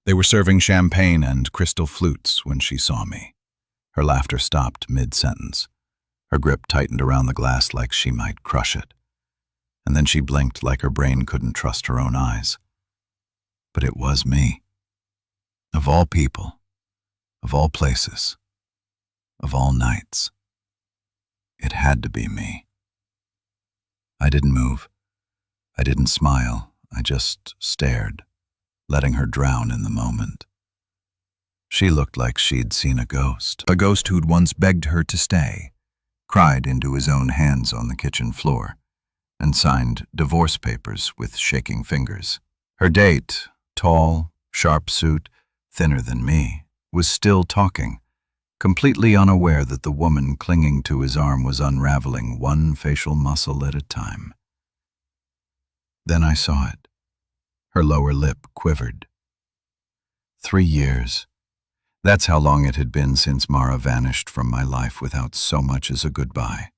They were serving champagne and crystal flutes when she saw me. Her laughter stopped mid-sentence. Her grip tightened around the glass like she might crush it. And then she blinked like her brain couldn't trust her own eyes. But it was me. Of all people, of all places, of all nights, it had to be me. I didn't move. I didn't smile. I just stared, letting her drown in the moment. She looked like she'd seen a ghost who'd once begged her to stay, cried into his own hands on the kitchen floor, and signed divorce papers with shaking fingers. Her date, tall, sharp suit, thinner than me, was still talking, completely unaware that the woman clinging to his arm was unraveling one facial muscle at a time. Then I saw it. Her lower lip quivered. 3 years. That's how long it had been since Mara vanished from my life without so much as a goodbye.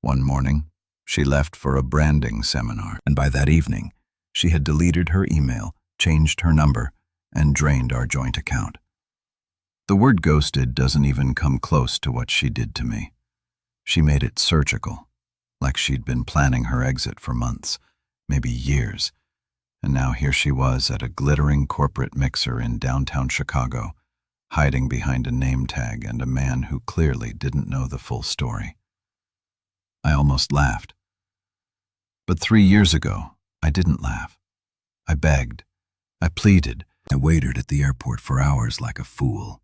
One morning, she left for a branding seminar, and by that evening, she had deleted her email, changed her number, and drained our joint account. The word ghosted doesn't even come close to what she did to me. She made it surgical, like she'd been planning her exit for months, maybe years, and now here she was at a glittering corporate mixer in downtown Chicago, hiding behind a name tag and a man who clearly didn't know the full story. I almost laughed. But 3 years ago, I didn't laugh. I begged. I pleaded. I waited at the airport for hours like a fool.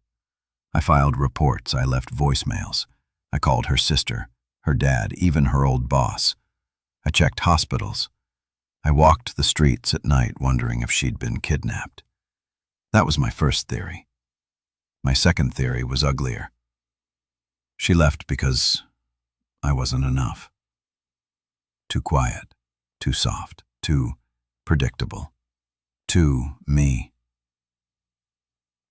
I filed reports. I left voicemails. I called her sister, her dad, even her old boss. I checked hospitals. I walked the streets at night wondering if she'd been kidnapped. That was my first theory. My second theory was uglier. She left because I wasn't enough. Too quiet, too soft, too predictable, too me.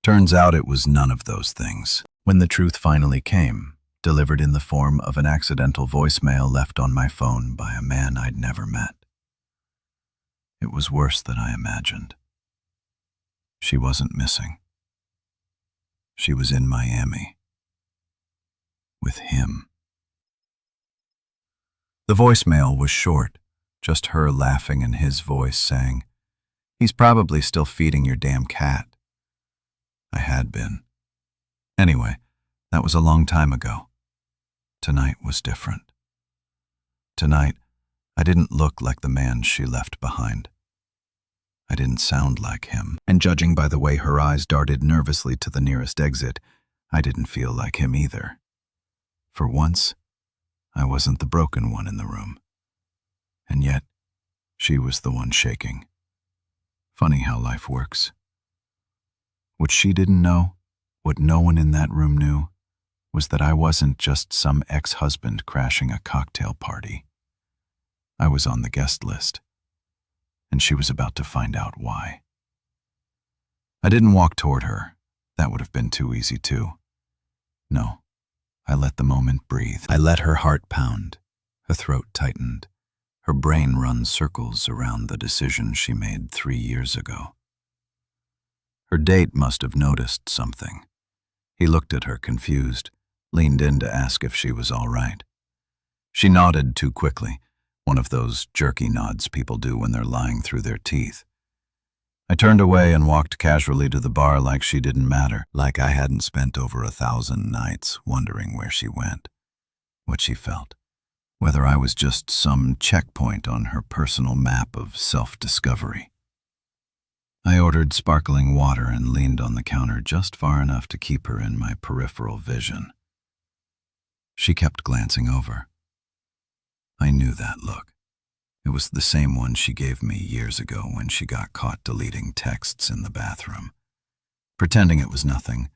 Turns out it was none of those things. When the truth finally came, delivered in the form of an accidental voicemail left on my phone by a man I'd never met. It was worse than I imagined. She wasn't missing. She was in Miami. With him. The voicemail was short, just her laughing and his voice saying, "He's probably still feeding your damn cat." I had been. Anyway, that was a long time ago. Tonight was different. Tonight, I didn't look like the man she left behind. I didn't sound like him, and judging by the way her eyes darted nervously to the nearest exit, I didn't feel like him either. For once, I wasn't the broken one in the room. And yet, she was the one shaking. Funny how life works. What she didn't know, what no one in that room knew, was that I wasn't just some ex-husband crashing a cocktail party. I was on the guest list, and she was about to find out why. I didn't walk toward her. That would have been too easy too. No, I let the moment breathe. I let her heart pound, her throat tightened, her brain run circles around the decision she made 3 years ago. Her date must have noticed something. He looked at her confused, leaned in to ask if she was all right. She nodded too quickly, one of those jerky nods people do when they're lying through their teeth. I turned away and walked casually to the bar like she didn't matter, like I hadn't spent over 1,000 nights wondering where she went, what she felt, whether I was just some checkpoint on her personal map of self-discovery. I ordered sparkling water and leaned on the counter just far enough to keep her in my peripheral vision. She kept glancing over. I knew that look. It was the same one she gave me years ago when she got caught deleting texts in the bathroom, pretending it was nothing,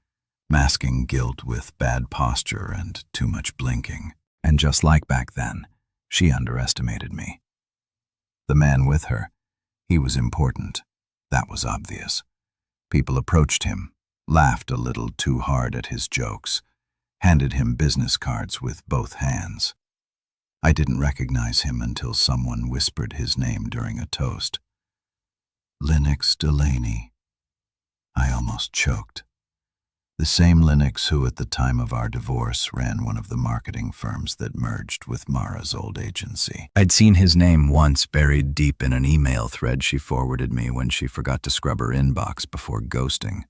masking guilt with bad posture and too much blinking. And just like back then, she underestimated me. The man with her, he was important. That was obvious. People approached him, laughed a little too hard at his jokes, handed him business cards with both hands. I didn't recognize him until someone whispered his name during a toast. Lennox Delaney. almost choked. The same Lennox who at the time of our divorce ran one of the marketing firms that merged with Mara's old agency. I'd seen his name once buried deep in an email thread she forwarded me when she forgot to scrub her inbox before ghosting.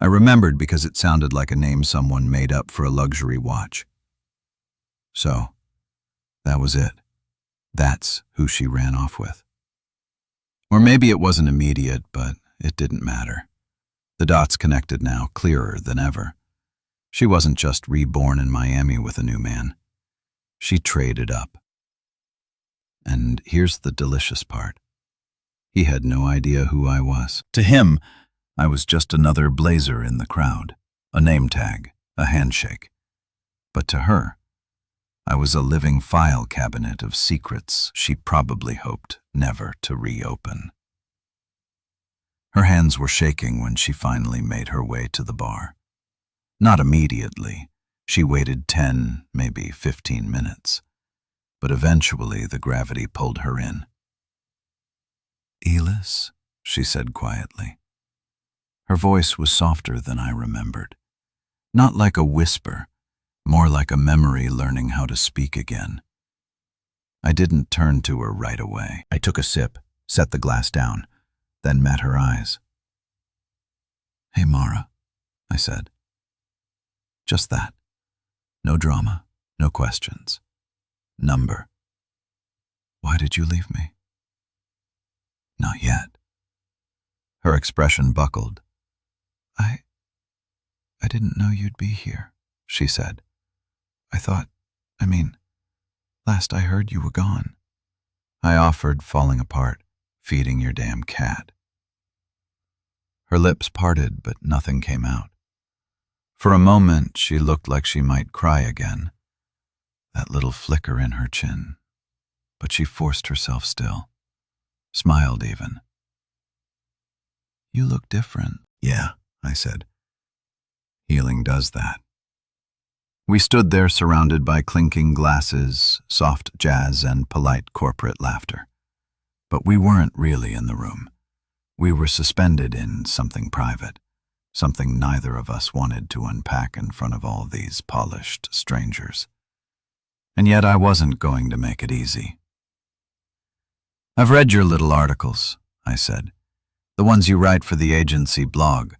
I remembered because it sounded like a name someone made up for a luxury watch. So, that was it. That's who she ran off with. Or maybe it wasn't immediate, but it didn't matter. The dots connected now, clearer than ever. She wasn't just reborn in Miami with a new man. She traded up. And here's the delicious part. He had no idea who I was. To him, I was just another blazer in the crowd, a name tag, a handshake. But to her, I was a living file cabinet of secrets she probably hoped never to reopen. Her hands were shaking when she finally made her way to the bar. Not immediately. She waited 10, maybe 15 minutes. But eventually the gravity pulled her in. "Elis," she said quietly. Her voice was softer than I remembered. Not like a whisper, more like a memory learning how to speak again. I didn't turn to her right away. I took a sip, set the glass down, then met her eyes. "Hey, Mara," I said. Just that. No drama, no questions. Number. "Why did you leave me?" "Not yet." Her expression buckled. I didn't know you'd be here," she said. Last I heard you were gone." I offered, falling apart, "Feeding your damn cat." Her lips parted, but nothing came out. For a moment, she looked like she might cry again, that little flicker in her chin. But she forced herself still, smiled even. "You look different." "Yeah," I said. "Healing does that." We stood there surrounded by clinking glasses, soft jazz, and polite corporate laughter. But we weren't really in the room. We were suspended in something private, something neither of us wanted to unpack in front of all these polished strangers. And yet I wasn't going to make it easy. "I've read your little articles," I said. "The ones you write for the agency blog.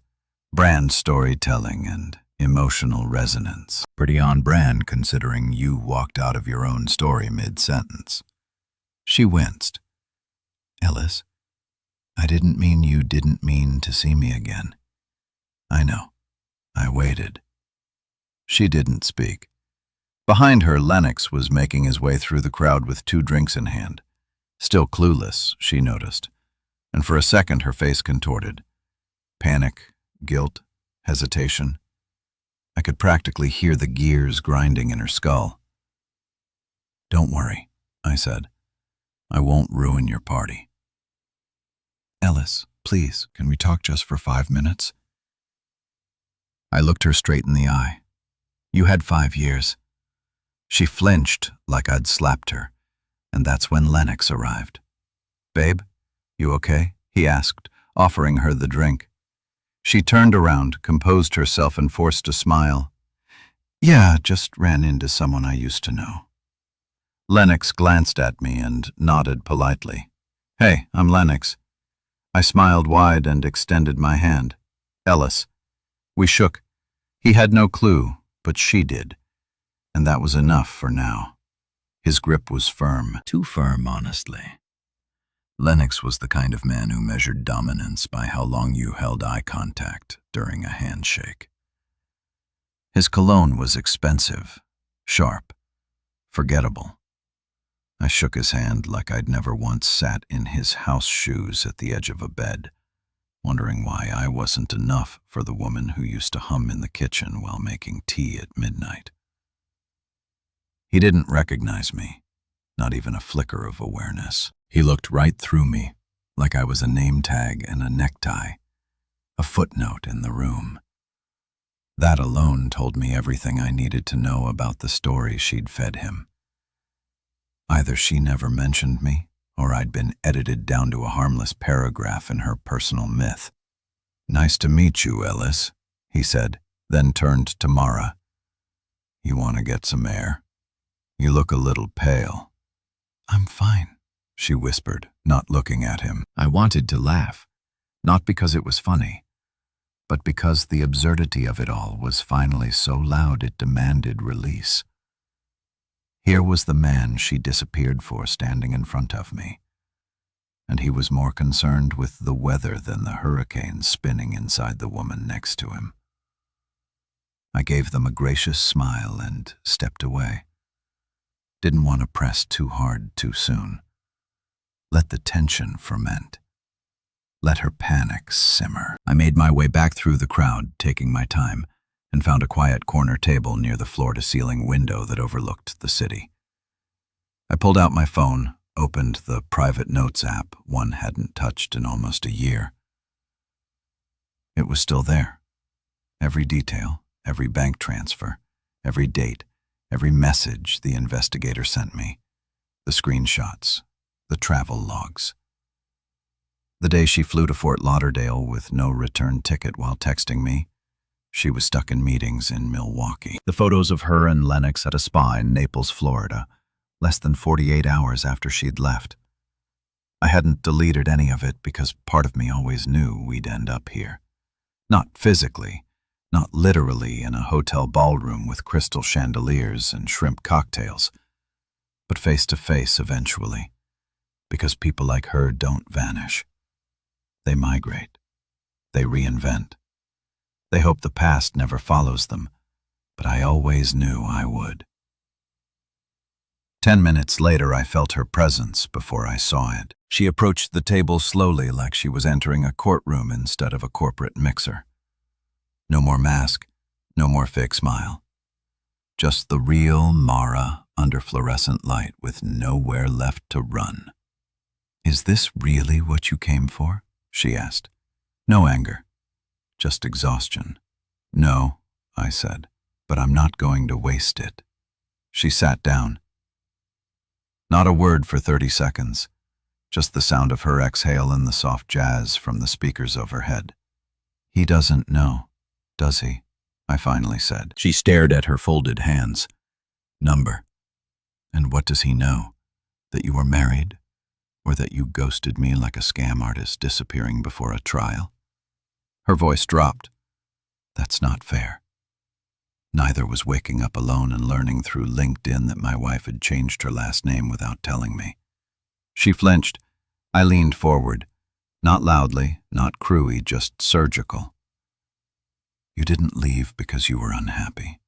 Brand storytelling and emotional resonance. Pretty on brand considering you walked out of your own story mid-sentence." She winced. "Elis, I didn't mean you didn't mean to see me again." "I know. I waited." She didn't speak. Behind her, Lennox was making his way through the crowd with 2 drinks in hand. Still clueless, she noticed, and for a second her face contorted. Panic, guilt, hesitation. I could practically hear the gears grinding in her skull. "Don't worry," I said. "I won't ruin your party." "Elis, please, can we talk just for 5 minutes?" I looked her straight in the eye. "You had 5 years." She flinched like I'd slapped her, and that's when Lennox arrived. "Babe, you okay?" he asked, offering her the drink. She turned around, composed herself, and forced a smile. "Yeah, just ran into someone I used to know." Lennox glanced at me and nodded politely. "Hey, I'm Lennox." I smiled wide and extended my hand. "Elis." We shook. He had no clue, but she did, and that was enough for now. His grip was firm. Too firm, honestly. Lennox was the kind of man who measured dominance by how long you held eye contact during a handshake. His cologne was expensive, sharp, forgettable. I shook his hand like I'd never once sat in his house shoes at the edge of a bed, wondering why I wasn't enough for the woman who used to hum in the kitchen while making tea at midnight. He didn't recognize me, not even a flicker of awareness. He looked right through me, like I was a name tag and a necktie, a footnote in the room. That alone told me everything I needed to know about the story she'd fed him. Either she never mentioned me, or I'd been edited down to a harmless paragraph in her personal myth. "Nice to meet you, Ellis," he said, then turned to Mara. "You want to get some air? You look a little pale." "I'm fine," she whispered, not looking at him. I wanted to laugh, not because it was funny, but because the absurdity of it all was finally so loud it demanded release. Here was the man she disappeared for standing in front of me, and he was more concerned with the weather than the hurricane spinning inside the woman next to him. I gave them a gracious smile and stepped away. Didn't want to press too hard too soon. Let the tension ferment. Let her panic simmer. I made my way back through the crowd, taking my time, and found a quiet corner table near the floor-to-ceiling window that overlooked the city. I pulled out my phone, opened the private notes app one hadn't touched in almost a year. It was still there. Every detail, every bank transfer, every date, every message the investigator sent me, the screenshots, the travel logs. The day she flew to Fort Lauderdale with no return ticket while texting me, she was stuck in meetings in Milwaukee. The photos of her and Lennox at a spa in Naples, Florida, less than 48 hours after she'd left. I hadn't deleted any of it because part of me always knew we'd end up here. Not physically, not literally in a hotel ballroom with crystal chandeliers and shrimp cocktails, but face to face eventually, because people like her don't vanish. They migrate. They reinvent. They hope the past never follows them, but I always knew I would. 10 minutes later, I felt her presence before I saw it. She approached the table slowly like she was entering a courtroom instead of a corporate mixer. No more mask, no more fake smile. Just the real Mara under fluorescent light with nowhere left to run. "Is this really what you came for?" she asked. No anger, just exhaustion. "No," I said, "but I'm not going to waste it." She sat down. Not a word for 30 seconds, just the sound of her exhale and the soft jazz from the speakers overhead. "He doesn't know, does he?" I finally said. She stared at her folded hands. "Number. And what does he know? That you were married? Or that you ghosted me like a scam artist disappearing before a trial?" Her voice dropped. "That's not fair." Neither was waking up alone and learning through LinkedIn that my wife had changed her last name without telling me. She flinched. I leaned forward. Not loudly, not crewy, just surgical. "You didn't leave because you were unhappy.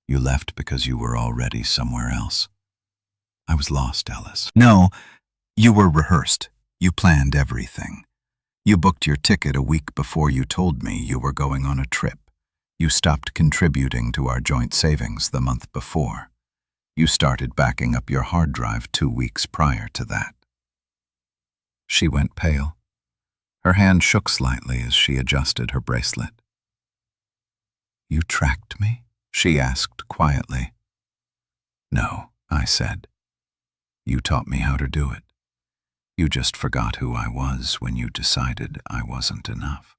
You left because you were already somewhere else." I was lost, Ellis. "No, you were rehearsed. You planned everything. You booked your ticket a week before you told me you were going on a trip. You stopped contributing to our joint savings the month before. You started backing up your hard drive 2 weeks prior to that." She went pale. Her hand shook slightly as she adjusted her bracelet. "You tracked me?" she asked quietly. "No," I said. "You taught me how to do it. You just forgot who I was when you decided I wasn't enough."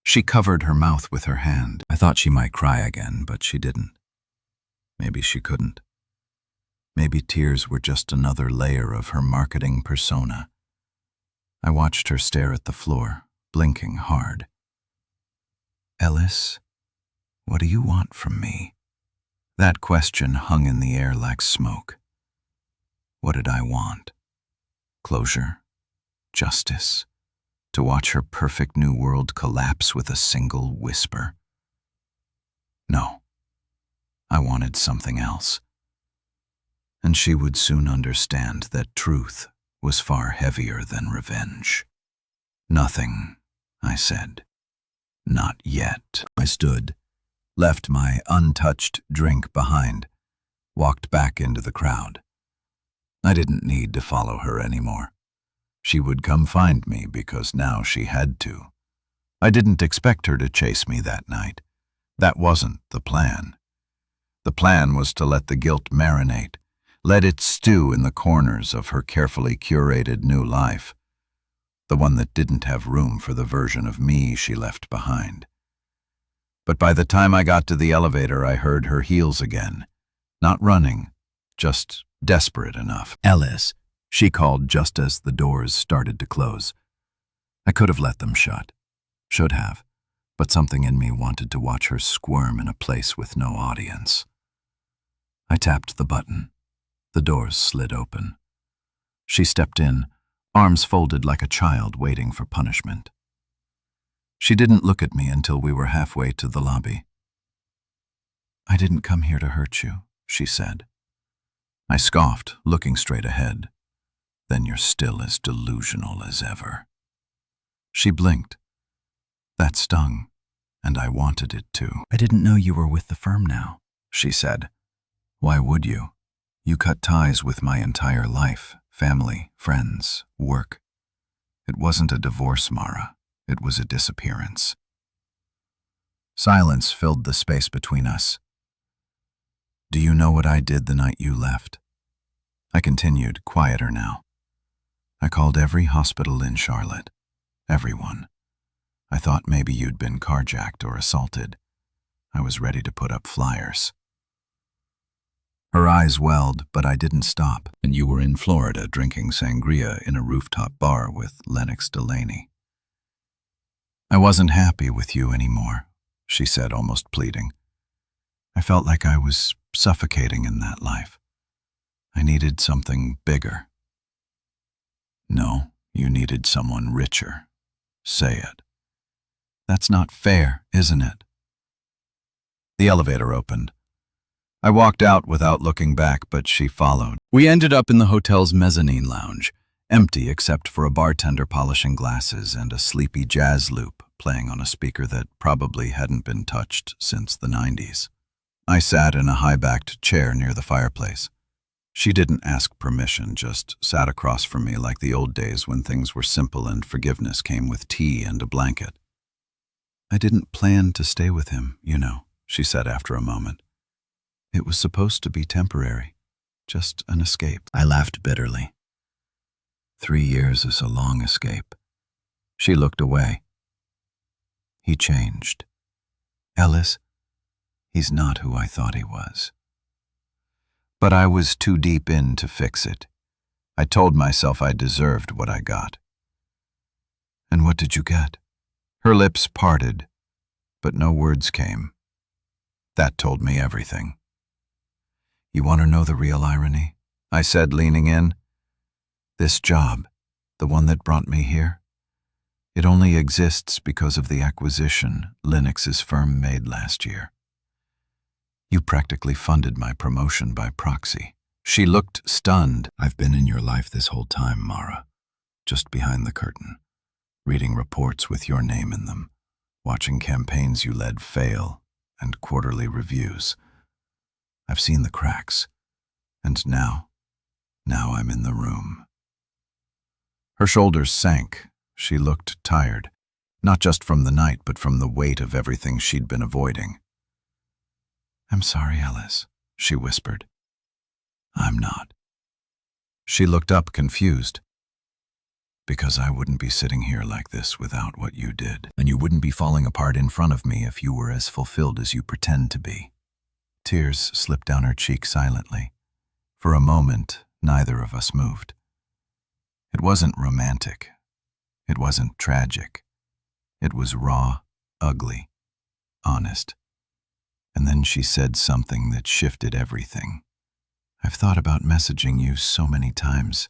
She covered her mouth with her hand. I thought she might cry again, but she didn't. Maybe she couldn't. Maybe tears were just another layer of her marketing persona. I watched her stare at the floor, blinking hard. "Ellis, what do you want from me?" That question hung in the air like smoke. What did I want? Closure? Justice? To watch her perfect new world collapse with a single whisper? No. I wanted something else. And she would soon understand that truth was far heavier than revenge. "Nothing," I said. "Not yet." I stood, left my untouched drink behind, walked back into the crowd. I didn't need to follow her anymore. She would come find me because now she had to. I didn't expect her to chase me that night. That wasn't the plan. The plan was to let the guilt marinate, let it stew in the corners of her carefully curated new life. the one that didn't have room for the version of me she left behind. But by the time I got to the elevator, I heard her heels again. Not running, just desperate enough. "Ellis," she called just as the doors started to close. I could have let them shut. Should have. But something in me wanted to watch her squirm in a place with no audience. I tapped the button. The doors slid open. She stepped in, arms folded like a child waiting for punishment. She didn't look at me until we were halfway to the lobby. "I didn't come here to hurt you," she said. I scoffed, looking straight ahead. "Then you're still as delusional as ever." She blinked. That stung, and I wanted it to. "I didn't know you were with the firm now," she said. "Why would you? You cut ties with my entire life, family, friends, work. It wasn't a divorce, Mara. It was a disappearance." Silence filled the space between us. "Do you know what I did the night you left?" I continued, quieter now. "I called every hospital in Charlotte. Everyone. I thought maybe you'd been carjacked or assaulted. I was ready to put up flyers." Her eyes welled, but I didn't stop. "And you were in Florida drinking sangria in a rooftop bar with Lennox Delaney." "I wasn't happy with you anymore," she said, almost pleading. "I felt like I was suffocating in that life. I needed something bigger." "No, you needed someone richer. Say it." "That's not fair, isn't it?" The elevator opened. I walked out without looking back, but she followed. We ended up in the hotel's mezzanine lounge, empty except for a bartender polishing glasses and a sleepy jazz loop playing on a speaker that probably hadn't been touched since the 90s. I sat in a high-backed chair near the fireplace. She didn't ask permission, just sat across from me like the old days when things were simple and forgiveness came with tea and a blanket. "I didn't plan to stay with him, you know," she said after a moment. "It was supposed to be temporary, just an escape." I laughed bitterly. 3 years is a long escape. She looked away. "He changed. Ellis, he's not who I thought he was." But I was too deep in to fix it. I told myself I deserved what I got. "And what did you get?" Her lips parted, but no words came. That told me everything. "You want to know the real irony?" I said, leaning in. "This job, the one that brought me here, it only exists because of the acquisition Lennox's firm made last year. You practically funded my promotion by proxy." She looked stunned. "I've been in your life this whole time, Mara, just behind the curtain, reading reports with your name in them, watching campaigns you led fail, and quarterly reviews. I've seen the cracks, and now I'm in the room." Her shoulders sank. She looked tired, not just from the night, but from the weight of everything she'd been avoiding. "I'm sorry, Ellis," she whispered. "I'm not." She looked up, confused. "Because I wouldn't be sitting here like this without what you did, and you wouldn't be falling apart in front of me if you were as fulfilled as you pretend to be." Tears slipped down her cheek silently. For a moment, neither of us moved. It wasn't romantic. It wasn't tragic. It was raw, ugly, honest. And then she said something that shifted everything. "I've thought about messaging you so many times.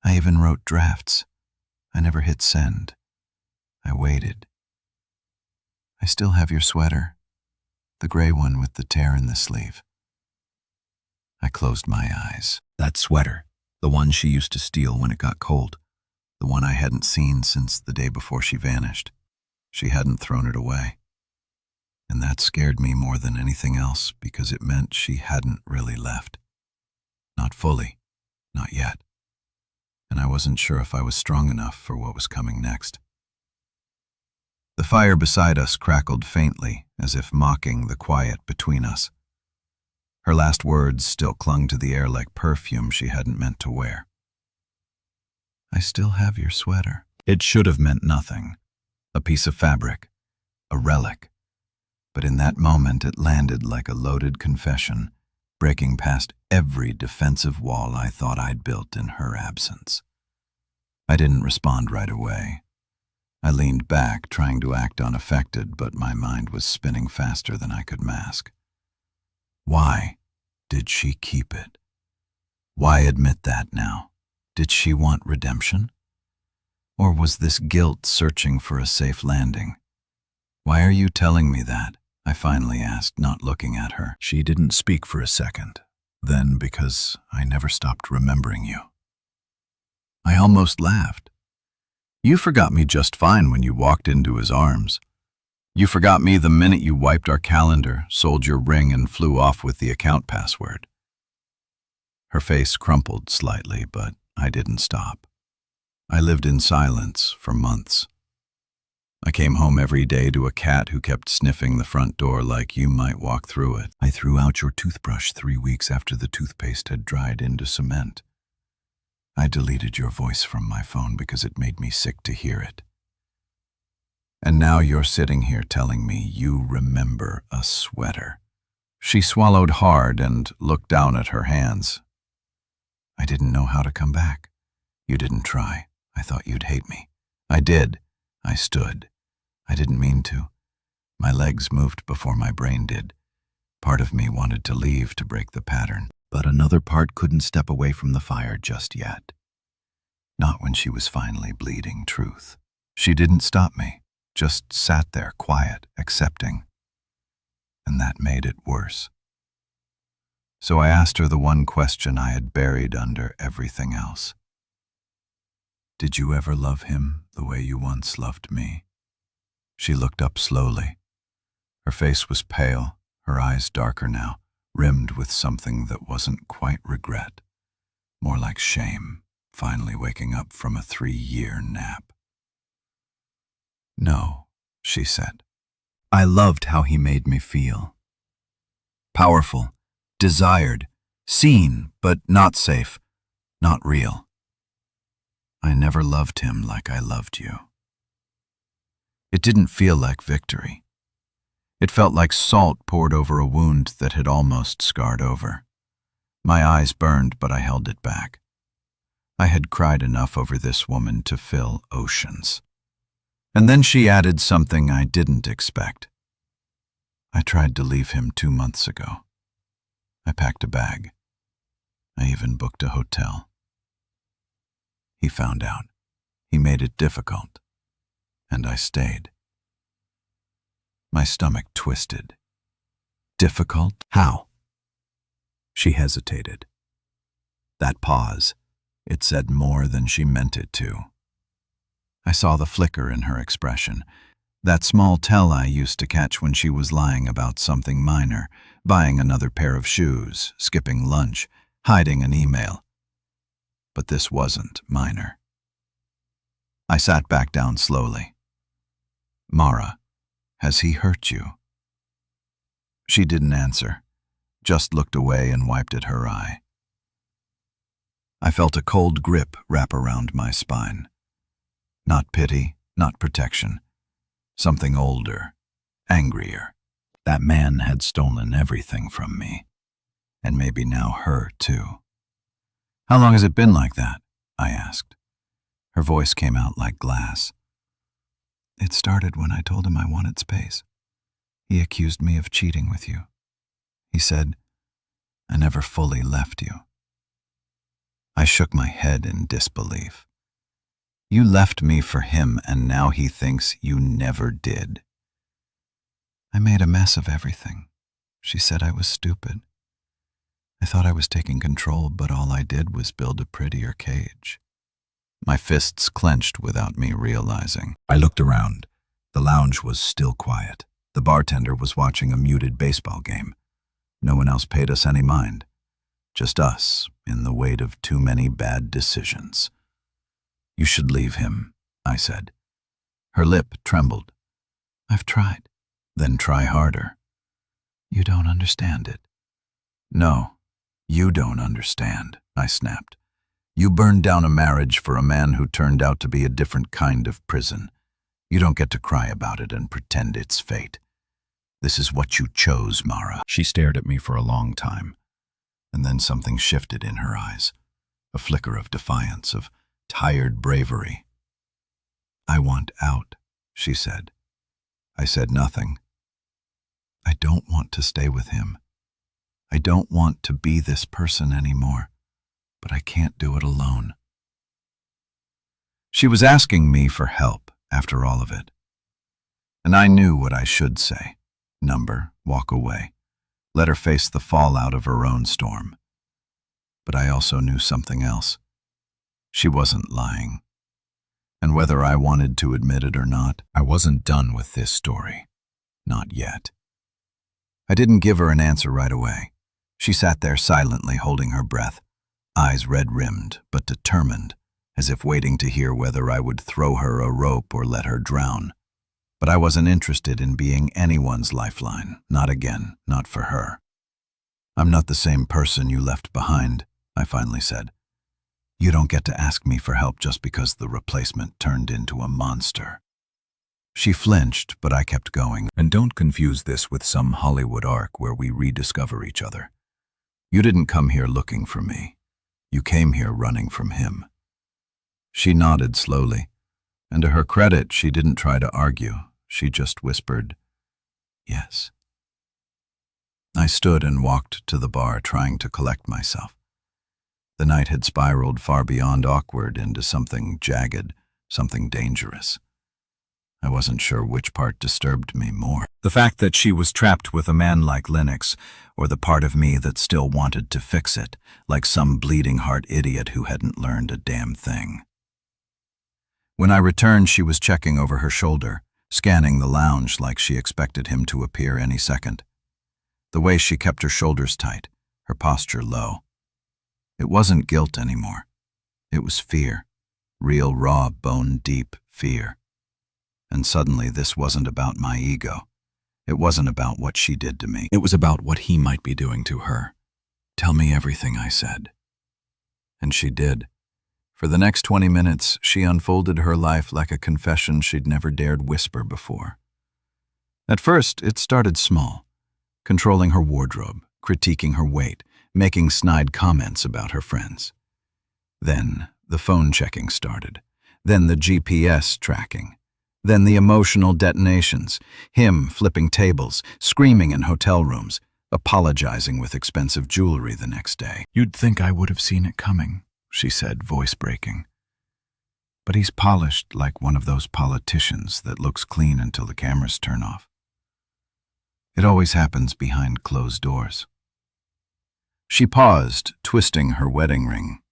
I even wrote drafts. I never hit send. I waited. I still have your sweater, the gray one with the tear in the sleeve." I closed my eyes. That sweater, the one she used to steal when it got cold, the one I hadn't seen since the day before she vanished. She hadn't thrown it away. And that scared me more than anything else because it meant she hadn't really left. Not fully, not yet. And I wasn't sure if I was strong enough for what was coming next. The fire beside us crackled faintly, as if mocking the quiet between us. Her last words still clung to the air like perfume she hadn't meant to wear. "I still have your sweater." It should have meant nothing. A piece of fabric. A relic. But in that moment it landed like a loaded confession, breaking past every defensive wall I thought I'd built in her absence. I didn't respond right away. I leaned back, trying to act unaffected, but my mind was spinning faster than I could mask. Why did she keep it? Why admit that now? Did she want redemption? Or was this guilt searching for a safe landing? Why are you telling me that? I finally asked, not looking at her. She didn't speak for a second. Then, because I never stopped remembering you. I almost laughed. You forgot me just fine when you walked into his arms. You forgot me the minute you wiped our calendar, sold your ring, and flew off with the account password. Her face crumpled slightly, but I didn't stop. I lived in silence for months. I came home every day to a cat who kept sniffing the front door like you might walk through it. I threw out your toothbrush 3 weeks after the toothpaste had dried into cement. I deleted your voice from my phone because it made me sick to hear it. And now you're sitting here telling me you remember a sweater. She swallowed hard and looked down at her hands. I didn't know how to come back. You didn't try. I thought you'd hate me. I did. I stood. I didn't mean to. My legs moved before my brain did. Part of me wanted to leave to break the pattern, but another part couldn't step away from the fire just yet. Not when she was finally bleeding truth. She didn't stop me, just sat there quiet, accepting. And that made it worse. So I asked her the one question I had buried under everything else. Did you ever love him the way you once loved me? She looked up slowly. Her face was pale, her eyes darker now, rimmed with something that wasn't quite regret, more like shame, finally waking up from a 3-year nap. No, she said. I loved how he made me feel. Powerful, desired, seen, but not safe, not real. I never loved him like I loved you. It didn't feel like victory. It felt like salt poured over a wound that had almost scarred over. My eyes burned, but I held it back. I had cried enough over this woman to fill oceans. And then she added something I didn't expect. I tried to leave him 2 months ago. I packed a bag. I even booked a hotel. He found out. He made it difficult. And I stayed. My stomach twisted. Difficult? How? She hesitated. That pause, it said more than she meant it to. I saw the flicker in her expression, that small tell I used to catch when she was lying about something minor, buying another pair of shoes, skipping lunch, hiding an email. But this wasn't minor. I sat back down slowly. Mara, has he hurt you? She didn't answer, just looked away and wiped at her eye. I felt a cold grip wrap around my spine. Not pity, not protection. Something older, angrier. That man had stolen everything from me. And maybe now her, too. How long has it been like that? I asked. Her voice came out like glass. It started when I told him I wanted space. He accused me of cheating with you. He said, I never fully left you. I shook my head in disbelief. You left me for him, and now he thinks you never did. I made a mess of everything. She said I was stupid. I thought I was taking control, but all I did was build a prettier cage. My fists clenched without me realizing. I looked around. The lounge was still quiet. The bartender was watching a muted baseball game. No one else paid us any mind. Just us, in the weight of too many bad decisions. You should leave him, I said. Her lip trembled. I've tried. Then try harder. You don't understand it. No, you don't understand, I snapped. You burned down a marriage for a man who turned out to be a different kind of prison. You don't get to cry about it and pretend it's fate. This is what you chose, Mara." She stared at me for a long time, and then something shifted in her eyes, a flicker of defiance, of tired bravery. "I want out," she said. I said nothing. "I don't want to stay with him. I don't want to be this person anymore, but I can't do it alone." She was asking me for help after all of it. And I knew what I should say. Number, walk away. Let her face the fallout of her own storm. But I also knew something else. She wasn't lying. And whether I wanted to admit it or not, I wasn't done with this story. Not yet. I didn't give her an answer right away. She sat there silently, holding her breath, eyes red-rimmed but determined, as if waiting to hear whether I would throw her a rope or let her drown. But I wasn't interested in being anyone's lifeline, not again, not for her. "I'm not the same person you left behind," I finally said. "You don't get to ask me for help just because the replacement turned into a monster." She flinched, but I kept going. "And don't confuse this with some Hollywood arc where we rediscover each other. You didn't come here looking for me. You came here running from him." She nodded slowly, and to her credit, she didn't try to argue. She just whispered, "Yes." I stood and walked to the bar, trying to collect myself. The night had spiraled far beyond awkward into something jagged, something dangerous. I wasn't sure which part disturbed me more. The fact that she was trapped with a man like Lennox, or the part of me that still wanted to fix it, like some bleeding heart idiot who hadn't learned a damn thing. When I returned, she was checking over her shoulder, scanning the lounge like she expected him to appear any second. The way she kept her shoulders tight, her posture low. It wasn't guilt anymore. It was fear, real, raw, bone-deep fear. And suddenly this wasn't about my ego. It wasn't about what she did to me. It was about what he might be doing to her. "Tell me everything," I said. And she did. For the next 20 minutes, she unfolded her life like a confession she'd never dared whisper before. At first, it started small, controlling her wardrobe, critiquing her weight, making snide comments about her friends. Then the phone checking started. Then the GPS tracking. Then the emotional detonations, him flipping tables, screaming in hotel rooms, apologizing with expensive jewelry the next day. "You'd think I would have seen it coming," she said, voice breaking. "But he's polished like one of those politicians that looks clean until the cameras turn off. It always happens behind closed doors." She paused, twisting her wedding ring.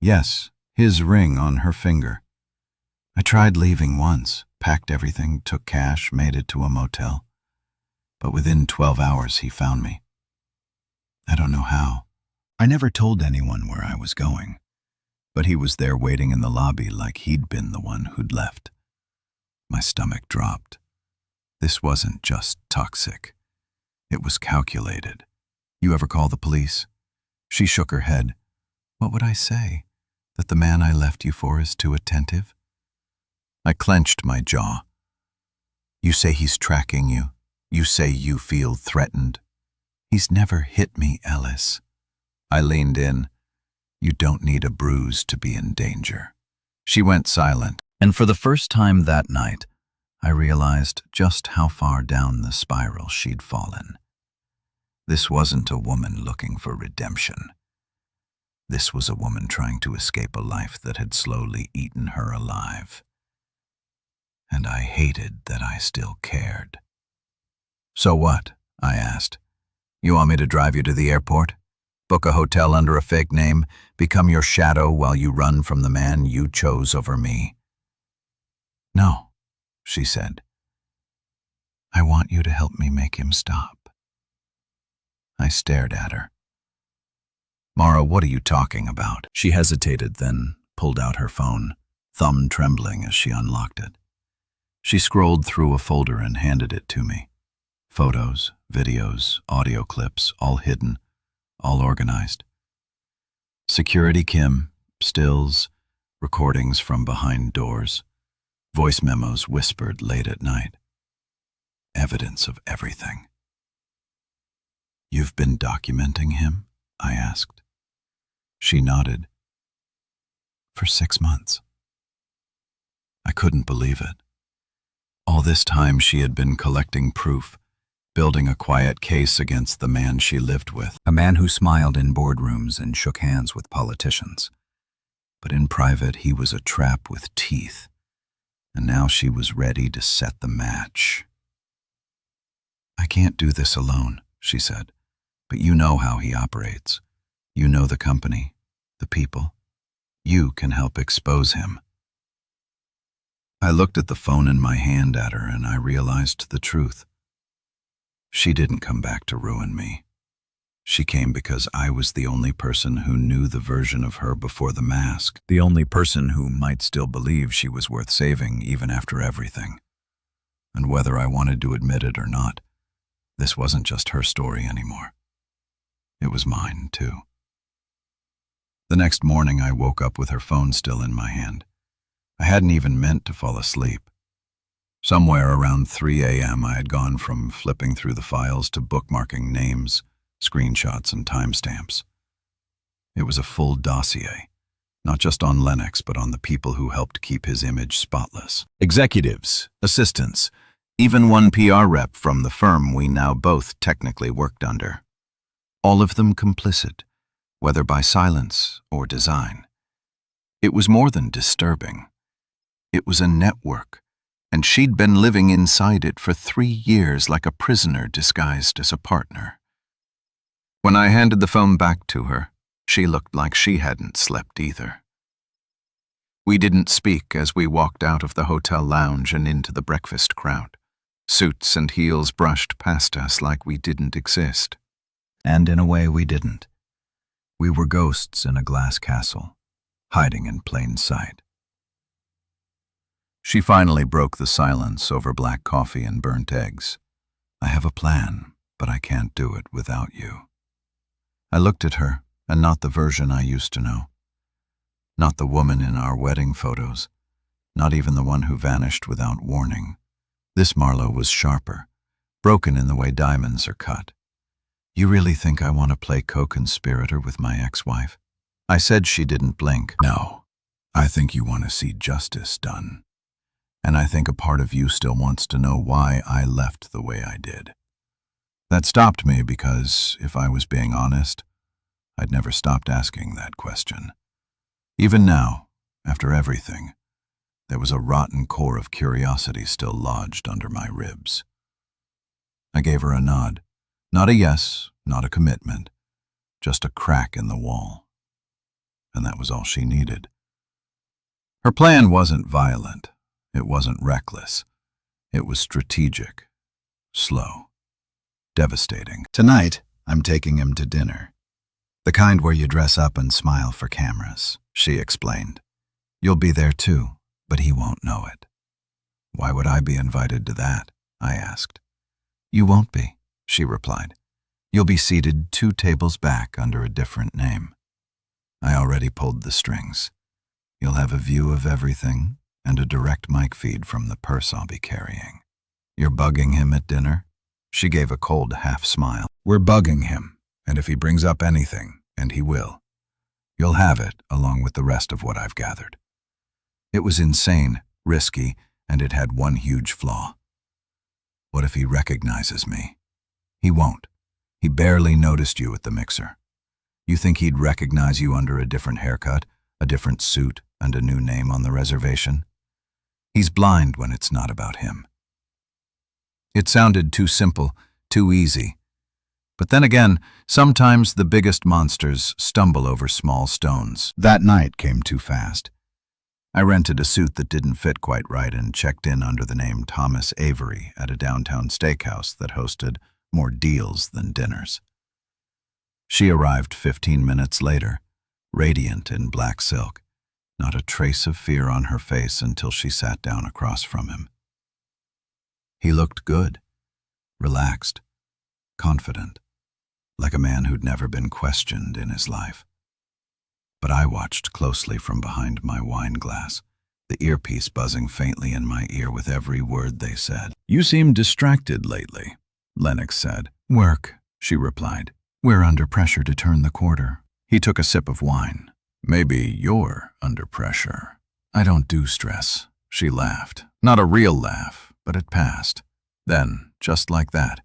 Yes, his ring on her finger. I tried leaving once, packed everything, took cash, made it to a motel. But within 12 hours, he found me. I don't know how. I never told anyone where I was going, but he was there waiting in the lobby like he'd been the one who'd left. My stomach dropped. This wasn't just toxic. It was calculated. "You ever call the police?" She shook her head. "What would I say? That the man I left you for is too attentive?" I clenched my jaw. "You say he's tracking you. You say you feel threatened." "He's never hit me, Ellis." I leaned in. "You don't need a bruise to be in danger." She went silent, and for the first time that night, I realized just how far down the spiral she'd fallen. This wasn't a woman looking for redemption. This was a woman trying to escape a life that had slowly eaten her alive. And I hated that I still cared. "So what?" I asked. "You want me to drive you to the airport? Book a hotel under a fake name? Become your shadow while you run from the man you chose over me?" "No," she said. "I want you to help me make him stop." I stared at her. "Mara, what are you talking about?" She hesitated, then pulled out her phone, thumb trembling as she unlocked it. She scrolled through a folder and handed it to me. Photos, videos, audio clips, all hidden, all organized. "Security Kim, stills, recordings from behind doors, voice memos whispered late at night. Evidence of everything. "You've been documenting him?" I asked. She nodded. "For 6 months." I couldn't believe it. All this time she had been collecting proof, building a quiet case against the man she lived with, a man who smiled in boardrooms and shook hands with politicians. But in private, he was a trap with teeth, and now she was ready to set the match. "I can't do this alone," she said, "but you know how he operates. You know the company, the people. You can help expose him." I looked at the phone in my hand at her and I realized the truth. She didn't come back to ruin me. She came because I was the only person who knew the version of her before the mask, the only person who might still believe she was worth saving even after everything. And whether I wanted to admit it or not, this wasn't just her story anymore. It was mine, too. The next morning, I woke up with her phone still in my hand. I hadn't even meant to fall asleep. Somewhere around 3 a.m., I had gone from flipping through the files to bookmarking names, screenshots, and timestamps. It was a full dossier, not just on Lennox, but on the people who helped keep his image spotless. Executives, assistants, even one PR rep from the firm we now both technically worked under. All of them complicit, whether by silence or design. It was more than disturbing. It was a network, and she'd been living inside it for 3 years like a prisoner disguised as a partner. When I handed the phone back to her, she looked like she hadn't slept either. We didn't speak as we walked out of the hotel lounge and into the breakfast crowd. Suits and heels brushed past us like we didn't exist. And in a way we didn't. We were ghosts in a glass castle, hiding in plain sight. She finally broke the silence over black coffee and burnt eggs. "I have a plan, but I can't do it without you." I looked at her, and not the version I used to know. Not the woman in our wedding photos, not even the one who vanished without warning. This Marlo was sharper, broken in the way diamonds are cut. "You really think I want to play co-conspirator with my ex-wife?" I said. She didn't blink. "No, I think you want to see justice done. And I think a part of you still wants to know why I left the way I did." That stopped me because, if I was being honest, I'd never stopped asking that question. Even now, after everything, there was a rotten core of curiosity still lodged under my ribs. I gave her a nod. Not a yes, not a commitment, just a crack in the wall. And that was all she needed. Her plan wasn't violent. It wasn't reckless. It was strategic, slow, devastating. "Tonight, I'm taking him to dinner. The kind where you dress up and smile for cameras," she explained. "You'll be there too, but he won't know it." "Why would I be invited to that?" I asked. "You won't be," she replied. "You'll be seated 2 tables back under a different name. I already pulled the strings. You'll have a view of everything and a direct mic feed from the purse I'll be carrying." "You're bugging him at dinner?" She gave a cold half smile. "We're bugging him, and if he brings up anything, and he will, you'll have it along with the rest of what I've gathered." It was insane, risky, and it had one huge flaw. What if he recognizes me? He won't. He barely noticed you at the mixer. You think he'd recognize you under a different haircut, a different suit, and a new name on the reservation? He's blind when it's not about him. It sounded too simple, too easy. But then again, sometimes the biggest monsters stumble over small stones. That night came too fast. I rented a suit that didn't fit quite right and checked in under the name Thomas Avery at a downtown steakhouse that hosted more deals than dinners. She arrived 15 minutes later, radiant in black silk, not a trace of fear on her face until she sat down across from him. He looked good, relaxed, confident, like a man who'd never been questioned in his life. But I watched closely from behind my wine glass, the earpiece buzzing faintly in my ear with every word they said. "You seem distracted lately," Lennox said. "Work," she replied. "We're under pressure to turn the quarter." He took a sip of wine. "Maybe you're under pressure." "I don't do stress," she laughed. Not a real laugh, but it passed. Then, just like that,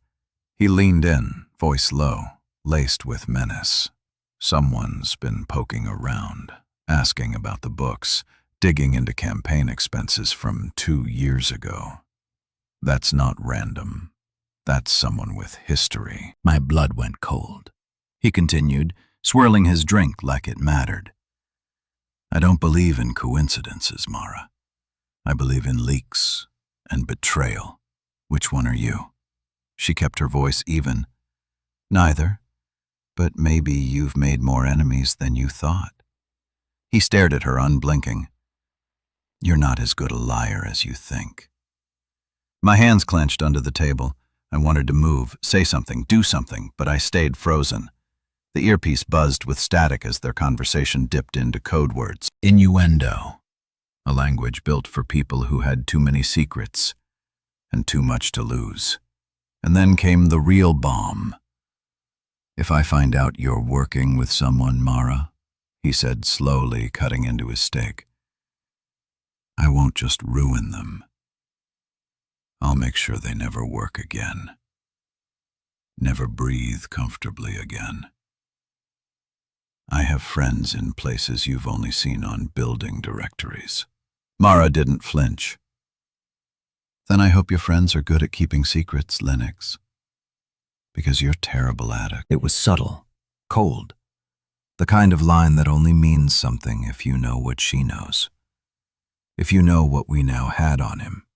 he leaned in, voice low, laced with menace. "Someone's been poking around, asking about the books, digging into campaign expenses from 2 years ago. That's not random. That's someone with history." My blood went cold. He continued, swirling his drink like it mattered. "I don't believe in coincidences, Mara. I believe in leaks and betrayal. Which one are you?" She kept her voice even. "Neither, but maybe you've made more enemies than you thought." He stared at her, unblinking. "You're not as good a liar as you think." My hands clenched under the table. I wanted to move, say something, do something, but I stayed frozen. The earpiece buzzed with static as their conversation dipped into code words. Innuendo, a language built for people who had too many secrets and too much to lose. And then came the real bomb. "If I find out you're working with someone, Mara," he said, slowly cutting into his steak, "I won't just ruin them. I'll make sure they never work again. Never breathe comfortably again. I have friends in places you've only seen on building directories." Mara didn't flinch. "Then I hope your friends are good at keeping secrets, Lennox. Because you're terrible at it." It was subtle, cold. The kind of line that only means something if you know what she knows. If you know what we now had on him.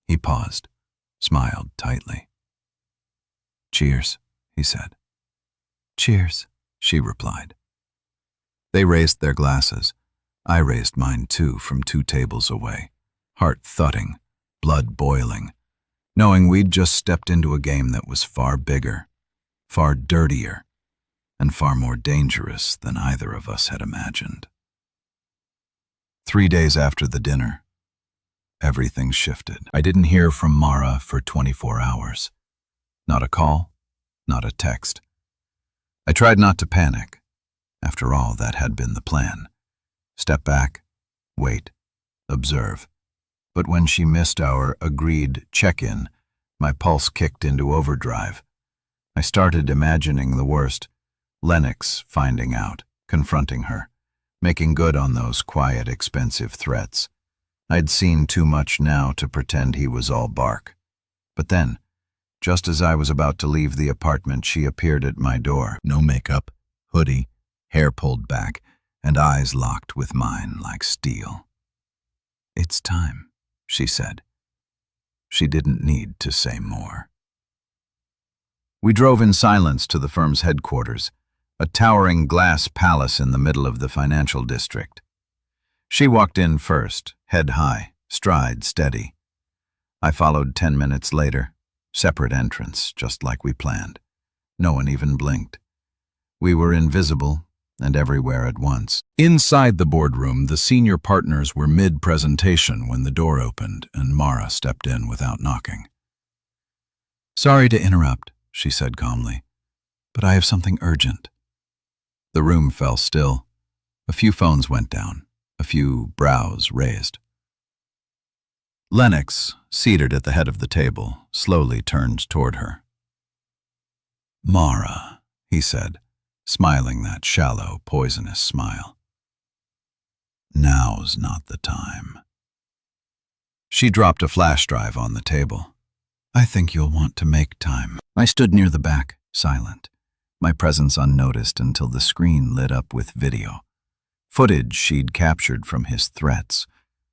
He paused, smiled tightly. "Cheers," he said. "Cheers," she replied. They raised their glasses. I raised mine too, from 2 tables away, heart thudding, blood boiling, knowing we'd just stepped into a game that was far bigger, far dirtier, and far more dangerous than either of us had imagined. 3 days after the dinner, everything shifted. I didn't hear from Mara for 24 hours. Not a call, not a text. I tried not to panic. After all, that had been the plan. Step back, wait, observe. But when she missed our agreed check-in, my pulse kicked into overdrive. I started imagining the worst. Lennox finding out, confronting her, making good on those quiet, expensive threats. I'd seen too much now to pretend he was all bark. But then, just as I was about to leave the apartment, she appeared at my door. No makeup, hoodie, hair pulled back, and eyes locked with mine like steel. "It's time," she said. She didn't need to say more. We drove in silence to the firm's headquarters, a towering glass palace in the middle of the financial district. She walked in first, head high, stride steady. I followed 10 minutes later, separate entrance, just like we planned. No one even blinked. We were invisible and everywhere at once. Inside the boardroom, the senior partners were mid-presentation when the door opened and Mara stepped in without knocking. "Sorry to interrupt," she said calmly, "but I have something urgent." The room fell still. A few phones went down, a few brows raised. Lennox, seated at the head of the table, slowly turned toward her. "Mara," he said, smiling that shallow, poisonous smile. "Now's not the time." She dropped a flash drive on the table. "I think you'll want to make time." I stood near the back, silent, my presence unnoticed until the screen lit up with video. Footage she'd captured from his threats,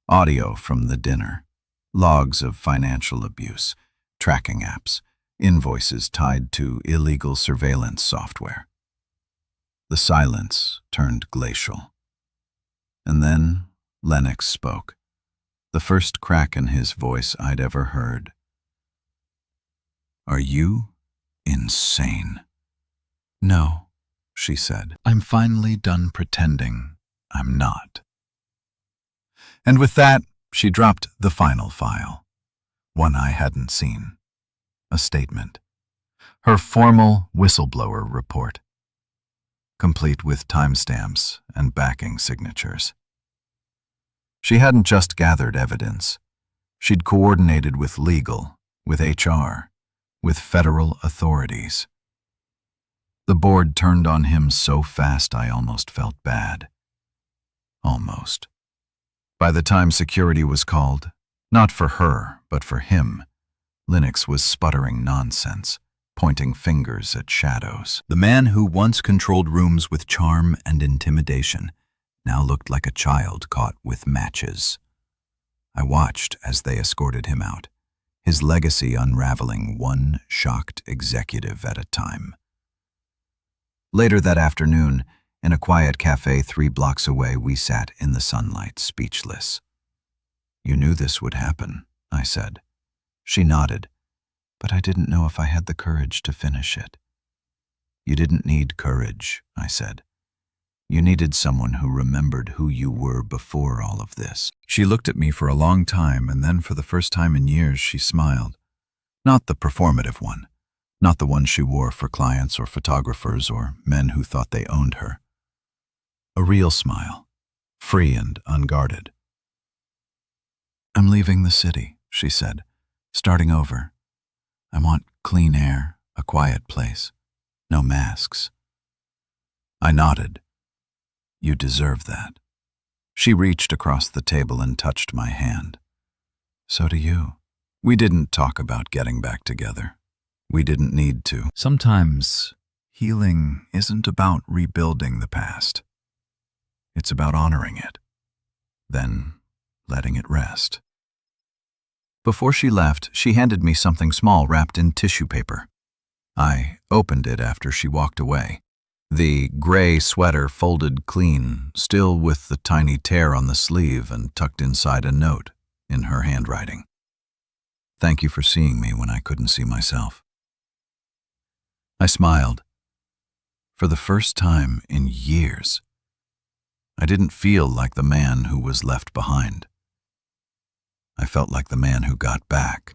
audio from the dinner, logs of financial abuse, tracking apps, invoices tied to illegal surveillance software. The silence turned glacial. And then Lennox spoke, the first crack in his voice I'd ever heard. "Are you insane?" "No," she said. I'm finally done pretending I'm not. And with that, she dropped the final file, one I hadn't seen. A statement. Her formal whistleblower report, complete with timestamps and backing signatures. She hadn't just gathered evidence. She'd coordinated with legal, with HR, with federal authorities. The board turned on him so fast I almost felt bad. Almost. By the time security was called, not for her, but for him, Linux was sputtering nonsense, pointing fingers at shadows. The man who once controlled rooms with charm and intimidation now looked like a child caught with matches. I watched as they escorted him out, his legacy unraveling one shocked executive at a time. Later that afternoon, in a quiet cafe 3 blocks away, we sat in the sunlight, speechless. You knew this would happen, I said. She nodded, but I didn't know if I had the courage to finish it. You didn't need courage, I said. You needed someone who remembered who you were before all of this. She looked at me for a long time, and then for the first time in years she smiled. Not the performative one, not the one she wore for clients or photographers or men who thought they owned her. A real smile, free and unguarded. I'm leaving the city, she said, starting over. I want clean air, a quiet place, no masks. I nodded. You deserve that. She reached across the table and touched my hand. So do you. We didn't talk about getting back together. We didn't need to. Sometimes healing isn't about rebuilding the past. It's about honoring it, then letting it rest. Before she left, she handed me something small wrapped in tissue paper. I opened it after she walked away. The gray sweater folded clean, still with the tiny tear on the sleeve and tucked inside a note in her handwriting. Thank you for seeing me when I couldn't see myself. I smiled. For the first time in years, I didn't feel like the man who was left behind. I felt like the man who got back.